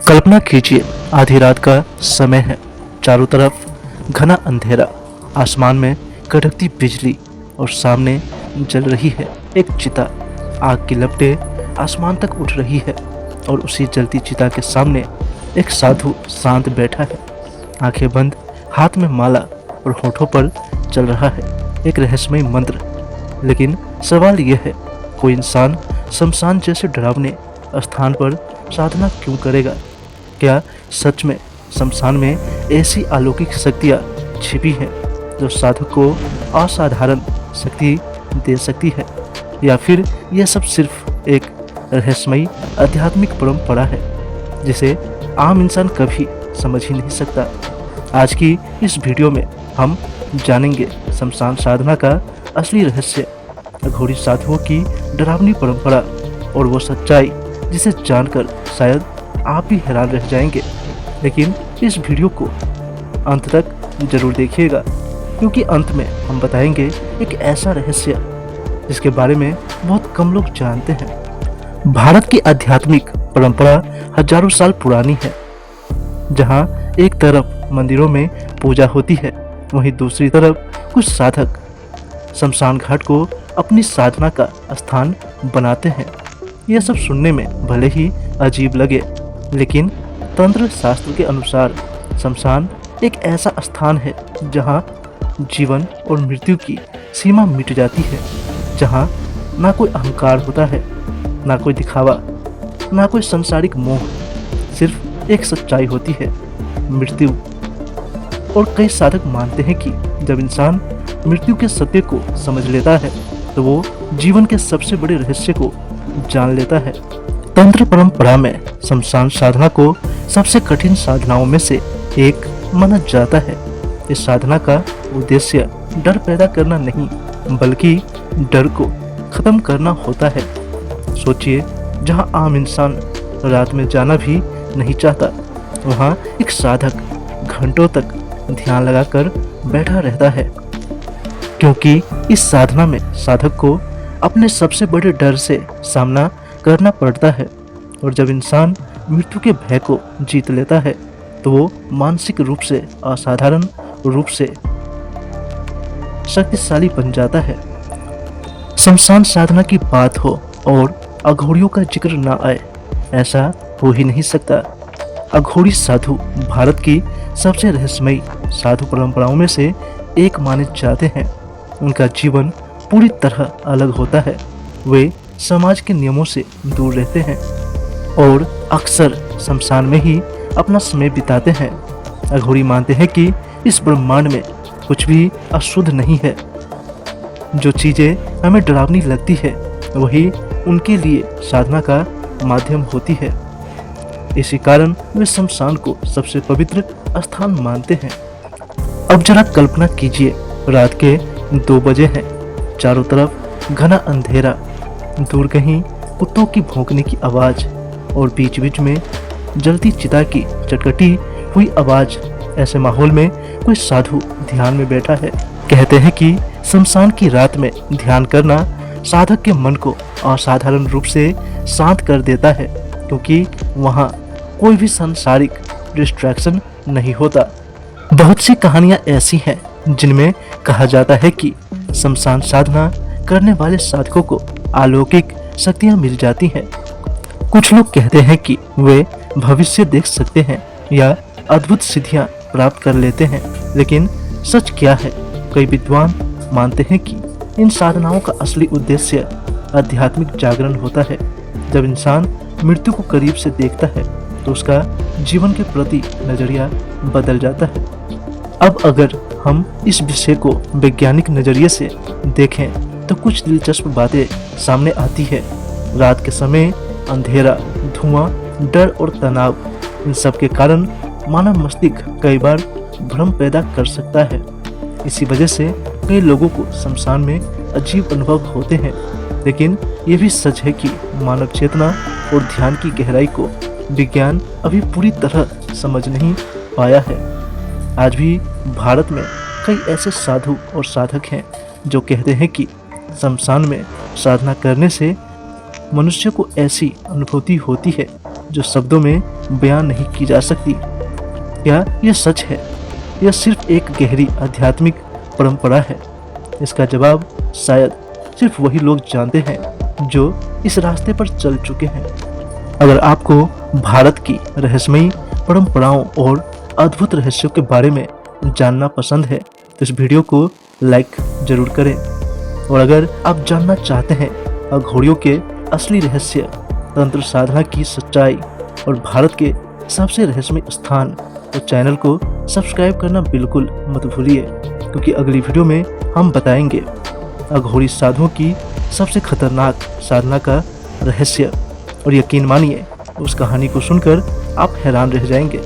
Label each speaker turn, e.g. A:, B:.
A: कल्पना कीजिए, आधी रात का समय है। चारों तरफ घना अंधेरा, आसमान में कड़कती बिजली और सामने जल रही है एक चिता। आग की लपटें आसमान तक उठ रही है और उसी जलती चिता के सामने एक साधु शांत बैठा है, आंखें बंद, हाथ में माला और होठों पर चल रहा है एक रहस्यमय मंत्र। लेकिन सवाल यह है, कोई इंसान शमशान जैसे डरावने स्थान पर साधना क्यों करेगा? क्या सच में शमशान में ऐसी अलौकिक शक्तियाँ छिपी हैं जो साधक को असाधारण शक्ति दे सकती है, या फिर यह सब सिर्फ एक रहस्यमयी आध्यात्मिक परंपरा है जिसे आम इंसान कभी समझ ही नहीं सकता? आज की इस वीडियो में हम जानेंगे शमशान साधना का असली रहस्य, अघोरी साधुओं की डरावनी परंपरा और वो सच्चाई जिसे जानकर शायद आप भी हैरान रह जाएंगे। लेकिन इस वीडियो को अंत तक जरूर देखिएगा, क्योंकि अंत में हम बताएंगे एक ऐसा रहस्य जिसके बारे में बहुत कम लोग जानते हैं। भारत की आध्यात्मिक परंपरा हजारों साल पुरानी है। जहां एक तरफ मंदिरों में पूजा होती है, वहीं दूसरी तरफ कुछ साधक शमशान घाट को अपनी साधना का स्थान बनाते हैं। यह सब सुनने में भले ही अजीब लगे, लेकिन तंत्र शास्त्र के अनुसार शमशान एक ऐसा स्थान है जहां जीवन और मृत्यु की सीमा मिट जाती है, जहां ना कोई अहंकार होता है, ना कोई दिखावा, ना कोई सांसारिक मोह, सिर्फ एक सच्चाई होती है, मृत्यु। और कई साधक मानते हैं कि जब इंसान मृत्यु के सत्य को समझ लेता है तो वो जीवन के सबसे बड़े रहस्य को जान लेता है। तंत्र परंपरा में शमशान साधना को सबसे कठिन साधनाओं में से एक माना जाता है। इस साधना का उद्देश्य डर पैदा करना नहीं, बल्कि डर को खत्म करना होता है। सोचिए, जहां आम इंसान रात में जाना भी नहीं चाहता, वहां एक साधक घंटों तक ध्यान लगाकर बैठा रहता है, क्योंकि इस साधना में साधक को अपने सबसे बड़े डर से सामना करना पड़ता है। और जब इंसान मृत्यु के भय को जीत लेता है तो वो मानसिक रूप से असाधारण रूप से शक्तिशाली बन जाता है। शमशान साधना की बात हो और अघोरियों का जिक्र ना आए, ऐसा हो ही नहीं सकता। अघोरी साधु भारत की सबसे रहस्यमयी साधु परंपराओं में से एक माने जाते हैं। उनका जीवन पूरी तरह अलग होता है। वे समाज के नियमों से दूर रहते हैं और अक्सर शमशान में ही अपना समय बिताते हैं। अघोरी मानते हैं कि इस ब्रह्मांड में कुछ भी अशुद्ध नहीं है। जो चीजें हमें डरावनी लगती है वही उनके लिए साधना का माध्यम होती है। इसी कारण वे शमशान को सबसे पवित्र स्थान मानते हैं। अब जरा कल्पना कीजिए, रात के 2 बजे हैं, चारों तरफ घना अंधेरा, दूर कहीं कुत्तों की भौंकने की आवाज और बीच बीच में जलती चिता की चटकटी हुई आवाज। ऐसे माहौल में कोई साधु ध्यान में बैठा है। कहते हैं कि शमशान की रात में ध्यान करना साधक के मन को असाधारण रूप से शांत कर देता है, क्योंकि वहाँ कोई भी सांसारिक डिस्ट्रैक्शन नहीं होता। बहुत सी कहानियां ऐसी हैं जिनमें कहा जाता है कि शमशान साधना करने वाले साधकों को अलौकिक शक्तियां मिल जाती हैं। कुछ लोग कहते हैं कि वे भविष्य देख सकते हैं या अद्भुत सिद्धियां प्राप्त कर लेते हैं। लेकिन सच क्या है? कई विद्वान मानते हैं कि इन साधनाओं का असली उद्देश्य आध्यात्मिक जागरण होता है। जब इंसान मृत्यु को करीब से देखता है तो उसका जीवन के प्रति नजरिया बदल जाता है। अब अगर हम इस विषय को वैज्ञानिक नजरिए से देखें तो कुछ दिलचस्प बातें सामने आती है। रात के समय अंधेरा, धुआं, डर और तनाव, इन सब के कारण मानव मस्तिष्क कई बार भ्रम पैदा कर सकता है। इसी वजह से कई लोगों को शमशान में अजीब अनुभव होते हैं। लेकिन ये भी सच है कि मानव चेतना और ध्यान की गहराई को विज्ञान अभी पूरी तरह समझ नहीं पाया है। आज भी भारत में कई ऐसे साधु और साधक हैं जो कहते हैं कि शमशान में साधना करने से मनुष्य को ऐसी अनुभूति होती है जो शब्दों में बयान नहीं की जा सकती। क्या यह सच है? यह सिर्फ एक गहरी आध्यात्मिक परंपरा है? इसका जवाब शायद सिर्फ वही लोग जानते हैं जो इस रास्ते पर चल चुके हैं। अगर आपको भारत की रहस्यमयी परंपराओं और अद्भुत रहस्यों के बारे में जानना पसंद है तो इस वीडियो को लाइक जरूर करें। और अगर आप जानना चाहते हैं अघोरियों के असली रहस्य, तंत्र साधना की सच्चाई और भारत के सबसे रहस्यमय स्थान, तो चैनल को सब्सक्राइब करना बिल्कुल मत भूलिए, क्योंकि अगली वीडियो में हम बताएंगे अघोरी साधुओं की सबसे खतरनाक साधना का रहस्य। और यकीन मानिए, उस कहानी को सुनकर आप हैरान रह जाएंगे।